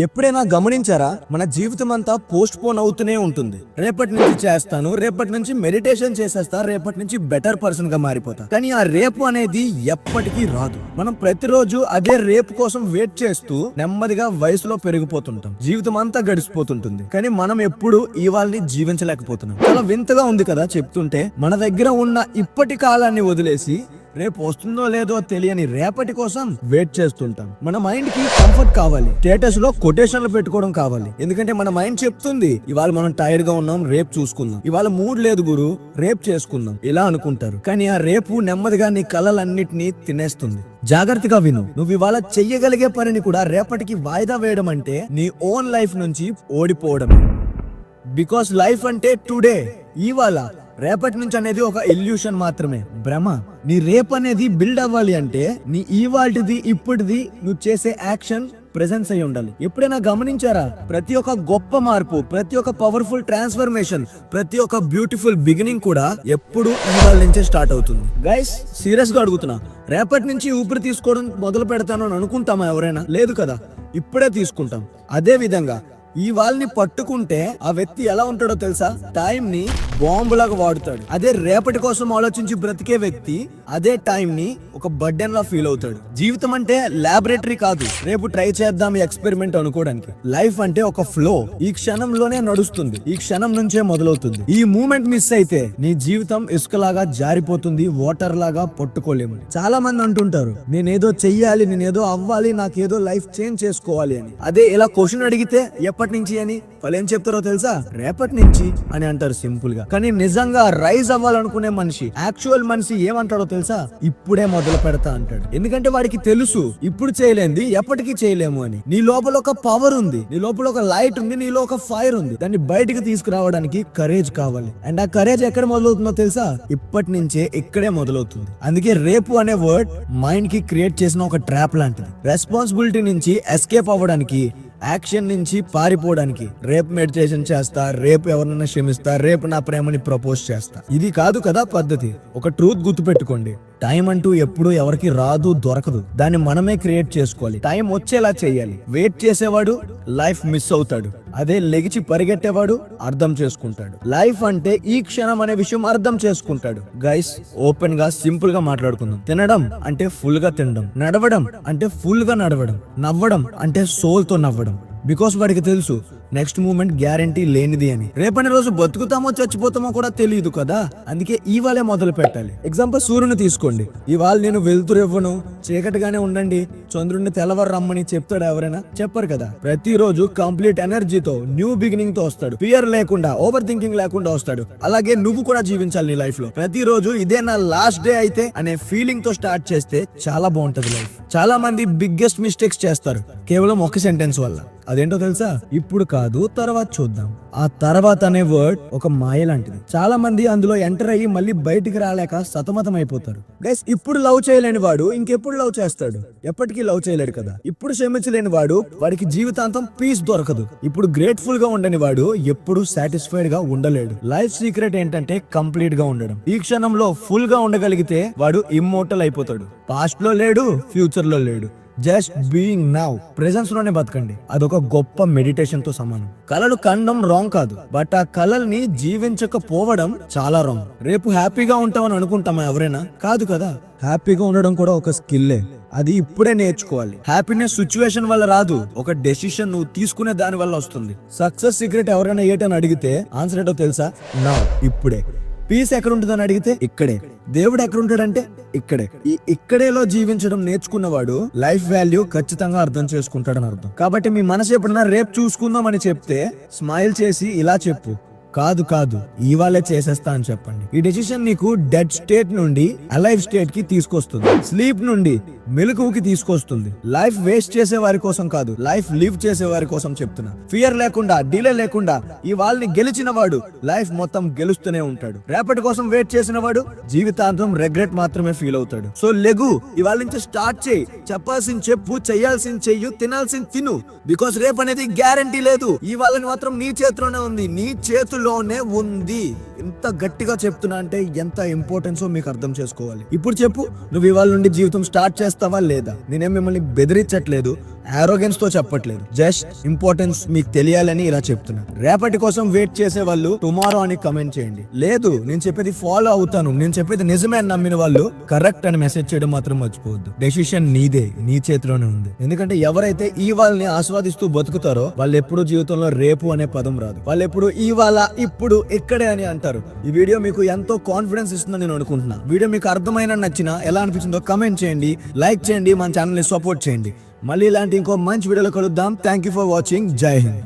ఎప్పుడైనా గమనించారా, మన జీవితం అంతా పోస్ట్ పోన్ అవుతూనే ఉంటుంది. రేపటి నుంచి చేస్తాను, రేపటి నుంచి మెడిటేషన్ చేసేస్తా, రేపటి నుంచి బెటర్ పర్సన్ గా మారిపోతా. కానీ ఆ రేపు అనేది ఎప్పటికీ రాదు. మనం ప్రతిరోజు అదే రేపు కోసం వెయిట్ చేస్తూ నెమ్మదిగా వయసులో పెరిగిపోతుంటాం. జీవితం అంతా గడిచిపోతుంటుంది, కానీ మనం ఎప్పుడు ఇవాళని జీవించలేకపోతున్నాం. చాలా వింతగా ఉంది కదా చెప్తుంటే. మన దగ్గర ఉన్న ఇప్పటి కాలాన్ని వదిలేసి రేపు వస్తుందో లేదో తెలియని రేపటి కోసం వెయిట్ చేస్తుంటాం. మన మైండ్ కి కంఫర్ట్ కావాలి, స్టేటస్ లో కొటేషన్లు పెట్టుకోవడం కావాలి. ఎందుకంటే మన మైండ్ చెప్తుంది, ఇవాళ మనం టైర్డ్ గా ఉన్నాం, రేపు చూసుకుందాం. ఇవాళ మూడ్ లేదు గురు, రేపు చేసుకుందాం, ఇలా అనుకుంటారు. కానీ ఆ రేపు నెమ్మదిగా నీ కలలన్నిటినీ తినేస్తుంది. జాగ్రత్తగా విను. నువ్వు ఇవాళ చెయ్యగలిగే పనిని కూడా రేపటికి వాయిదా వేయడం అంటే నీ ఓన్ లైఫ్ నుంచి ఓడిపోవడమే. బికాస్ లైఫ్ అంటే టుడే, ఇవాళ. రేపటి నుంచి అనేది ఒక ఇల్యూషన్ మాత్రమే, భ్రమ. నీ రేపు అనేది బిల్డ్ అవ్వాలి అంటే నీ ఇవాల్టిది ఇప్పటిది నువ్వు చేసే యాక్షన్ ప్రెజెన్స్ అయి ఉండాలి. ఎప్పుడైనా గమనించారా, ప్రతి ఒక్క గొప్ప మార్పు, ప్రతి ఒక్క పవర్ఫుల్ ట్రాన్స్ఫర్మేషన్, ప్రతి ఒక్క బ్యూటిఫుల్ బిగినింగ్ కూడా ఎప్పుడు ఇవాళ నుంచే స్టార్ట్ అవుతుంది. గైస్, సీరియస్ గా అడుగుతున్నా, రేపటి నుంచి ఊపిరి తీసుకోవడం మొదలు పెడతాను అని అనుకుంటామా ఎవరైనా? లేదు కదా, ఇప్పుడే తీసుకుంటాం. అదే విధంగా ఈ వాళ్ళని పట్టుకుంటే ఆ వ్యక్తి ఎలా ఉంటాడో తెలుసా? టైం ని బాంబులాగా వాడుతాడు. అదే రేపటి కోసం ఆలోచించి బ్రతికే వ్యక్తి అదే టైం ని ఒక బర్డెన్ లా ఫీల్ అవుతాడు. జీవితం అంటే లాబొరేటరీ కాదు, రేపు ట్రై చేద్దాం ఈ ఎక్స్పెరిమెంట్ అనుకోవడానికి. లైఫ్ అంటే ఒక ఫ్లో, ఈ క్షణంలోనే నడుస్తుంది, ఈ క్షణం నుంచే మొదలవుతుంది. ఈ మూమెంట్ మిస్ అయితే నీ జీవితం ఇసుకలాగా జారిపోతుంది, వాటర్ లాగా పట్టుకోలేము. చాలా మంది అంటుంటారు, నేనేదో చెయ్యాలి, నేనేదో అవ్వాలి, నాకేదో లైఫ్ చేంజ్ చేసుకోవాలి అని. అదే ఇలా క్వశ్చన్ అడిగితే ఎప్పటి నుంచి అని వాళ్ళు ఏం చెప్తారో తెలుసా? రేపటి నుంచి అని అంటారు సింపుల్ గా. కానీ నిజంగా రైజ్ అవ్వాలనుకునే మనిషి, యాక్చువల్ మనిషి ఏమంటాడో తెలుసా? ఇప్పుడే మొదలు పెడతా అంటాడు. ఎందుకంటే వాడికి తెలుసు ఇప్పుడు చేయలేంది ఎప్పటికీ చేయలేము అని. నీ లోపల ఒక పవర్ ఉంది, నీ లోపల ఒక లైట్ ఉంది, నీలో ఒక ఫైర్ ఉంది. దాన్ని బయటికి తీసుకురావడానికి కరేజ్ కావాలి. అండ్ ఆ కరేజ్ ఎక్కడ మొదలవుతుందో తెలుసా? ఇప్పటి నుంచే ఇక్కడే మొదలవుతుంది. అందుకే రేపు అనే వర్డ్ మైండ్ కి క్రియేట్ చేసిన ఒక ట్రాప్ లాంటిది. రెస్పాన్సిబిలిటీ నుంచి ఎస్కేప్ అవ్వడానికి, యాక్షన్ నుంచి పారిపోవడానికి. రేపు మెడిటేషన్ చేస్తా, రేపు ఎవరినైనా క్షమిస్తా, రేపు నా ప్రేమని ప్రపోజ్ చేస్తా. ఇది కాదు కదా పద్ధతి. ఒక ట్రూత్ గుర్తుపెట్టుకోండి, టైం అంటూ ఎప్పుడు ఎవరికి రాదు, దొరకదు. దాన్ని మనమే క్రియేట్ చేసుకోవాలి. టైం వచ్చేలా చేయాలి. వెయిట్ చేసేవాడు లైఫ్ మిస్ అవుతాడు. అదే లెగిచి పరిగెట్టేవాడు అర్థం చేసుకుంటాడు. లైఫ్ అంటే ఈ క్షణం అనే విషయం అర్థం చేసుకుంటాడు. గైస్, ఓపెన్ గా సింపుల్ గా మాట్లాడుకుందాం. తినడం అంటే ఫుల్ గా తినడం, నడవడం అంటే ఫుల్ గా నడవడం, నవ్వడం అంటే సోల్ తో నవ్వడం. బికాస్ వాడికి తెలుసు నెక్స్ట్ మూమెంట్ గ్యారంటీ లేనిది అని. రేపటి రోజు బతుకుతామో చచ్చిపోతామో కూడా తెలియదు కదా. అందుకే ఇవాళే మొదలు పెట్టాలి. ఎగ్జాంపుల్ సూర్యుని తీసుకోండి. ఇవాళ నేను వెలుతురు ఇవ్వను, చీకటిగానే ఉండండి, చంద్రుడిని తెల్లవారు రమ్మని చెప్తాడు ఎవరైనా? చెప్పరు కదా. ప్రతిరోజు కంప్లీట్ ఎనర్జీతో, న్యూ బిగినింగ్ తో వస్తాడు. ఫియర్ లేకుండా, ఓవర్ థింకింగ్ లేకుండా వస్తాడు. అలాగే నువ్వు కూడా జీవించాలి నీ లైఫ్ లో. ప్రతిరోజు ఇదే నా లాస్ట్ డే అయితే అనే ఫీలింగ్ తో స్టార్ట్ చేస్తే చాలా బాగుంటది లైఫ్. చాలా మంది బిగ్గెస్ట్ మిస్టేక్స్ చేస్తారు కేవలం ఒక సెంటెన్స్ వల్ల. అదేంటో తెలుసా? ఇప్పుడు కాదు, తర్వాత చూద్దాం. ఆ తర్వాత అనే వర్డ్ ఒక మాయ లాంటిది. చాలా మంది అందులో ఎంటర్ అయ్యి మళ్ళీ బయటికి రాలేక సతమతం అయిపోతారు. గైస్, ఇప్పుడు లవ్ చేయలేని వాడు ఇంకెప్పుడు లవ్ చేస్తాడు? ఎప్పటికీ లవ్ చేయలేడు కదా. ఇప్పుడు క్షమించలేని వాడు, వాడికి జీవితాంతం పీస్ దొరకదు. ఇప్పుడు గ్రేట్ఫుల్ గా ఉండని వాడు ఎప్పుడు సాటిస్ఫైడ్ గా ఉండలేడు. లైఫ్ సీక్రెట్ ఏంటంటే కంప్లీట్ గా ఉండడం. ఈ క్షణంలో ఫుల్ గా ఉండగలిగితే వాడు ఇమ్మోర్టల్ అయిపోతాడు. పాస్ట్ లో లేడు, ఫ్యూచర్ లో లేడు. జస్ట్ బీయింగ్ నౌ, ప్రెజెన్స్ లోనే బతకండి. అదొక గొప్ప మెడిటేషన్ తో సమానం. కలలు కనడం రాంగ్ కాదు, బట్ ఆ కలల్ని జీవించకపోవడం చాలా రాంగ్. రేపు హ్యాపీగా ఉంటామని అనుకుంటామా ఎవరైనా? కాదు కదా. హ్యాపీగా ఉండడం కూడా ఒక స్కిల్లే. అది ఇప్పుడే నేర్చుకోవాలి. హ్యాపీనెస్ సిచ్యువేషన్ వల్ల రాదు, ఒక డెసిషన్ నువ్వు తీసుకునే దాని వల్ల వస్తుంది. సక్సెస్ సీక్రెట్ ఎవరైనా ఏటని అడిగితే ఆన్సర్ ఏంటో తెలుసా? నౌ, ఇప్పుడే. పీస్ ఎక్కడ ఉంటుందని అడిగితే ఇక్కడే. దేవుడు ఎక్కడ ఉంటాడంటే ఇక్కడే. ఈ ఇక్కడేలో జీవించడం నేర్చుకున్నవాడు లైఫ్ వాల్యూ ఖచ్చితంగా అర్థం చేసుకుంటాడని అర్థం. కాబట్టి మీ మనసు ఎప్పుడన్నా రేపు చూసుకుందాం అని చెప్తే స్మైల్ చేసి ఇలా చెప్పు, కాదు కాదు, ఇవాళే చేసేస్తా అని చెప్పండి. ఈ డెసిషన్ నీకు డెడ్ స్టేట్ నుండి అలైవ్ స్టేట్ కి తీసుకొస్తుంది. స్లీప్ నుండి మెలకువకి తీసుకొస్తుంది. లైఫ్ వేస్ట్ చేసే వారి కోసం కాదు, లైఫ్ లివ్ చేసే వారి కోసం చెప్తున్నా. ఫియర్ లేకుండా, డిలే లేకుండా ఈ వాళ్ళని గెలిచిన వాడు లైఫ్ మొత్తం గెలుస్తూనే ఉంటాడు. రేపటి కోసం వెయిట్ చేసిన వాడు జీవితాంతం రెగ్రెట్ మాత్రమే ఫీల్ అవుతాడు. సో లెగు, ఇవాళ నుంచి స్టార్ట్ చేయి. చెప్పాల్సింది చెప్పు, చెయ్యాల్సింది చెయ్యు, తినాల్సింది తిను. బికాస్ రేపు అనేది గ్యారంటీ లేదు. ఈ వాళ్ళని మాత్రం నీ చేతిలోనే ఉంది, నీ చేతుల్లోనే ఉంది. ఎంత గట్టిగా చెప్తున్నా అంటే ఎంత ఇంపార్టెన్సో మీకు అర్థం చేసుకోవాలి. ఇప్పుడు చెప్పు, నువ్వు ఇవాళ నుండి జీవితం స్టార్ట్ చేస్తావా లేదా? నేనేం మిమ్మల్ని బెదిరించట్లేదు. ఆరోగెన్స్ తో చెప్పట్లేదు, జస్ట్ ఇంపార్టెన్స్ మీకు తెలియాలని ఇలా చెప్తున్నా. రేపటి కోసం వెయిట్ చేసే వాళ్ళు టుమారో అని కమెంట్ చేయండి. లేదు నేను చెప్పేది ఫాలో అవుతాను, నేను చెప్పేది నిజమే అని నమ్మిన వాళ్ళు కరెక్ట్ అని మెసేజ్ చేయడం మాత్రం మర్చిపోవద్దు. డెసిషన్ నీదే, నీ చేతిలోనే ఉంది. ఎందుకంటే ఎవరైతే ఈ వాళ్ళని ఆస్వాదిస్తూ బతుకుతారో వాళ్ళు ఎప్పుడు జీవితంలో రేపు అనే పదం రాదు. వాళ్ళు ఎప్పుడు ఇవాళ, ఇప్పుడు, ఇక్కడే అని అంటారు. ఈ వీడియో మీకు ఎంతో కాన్ఫిడెన్స్ ఇస్తుందని నేను అనుకుంటున్నా. వీడియో మీకు అర్థమైన నచ్చినా ఎలా అనిపించిందో కమెంట్ చేయండి, లైక్ చేయండి, మన ఛానల్ ని సపోర్ట్ చేయండి. మళ్ళీ ఇలాంటి ఇంకో మంచి వీడియోలో కలుద్దాం. Thank you for watching. జై హింద్.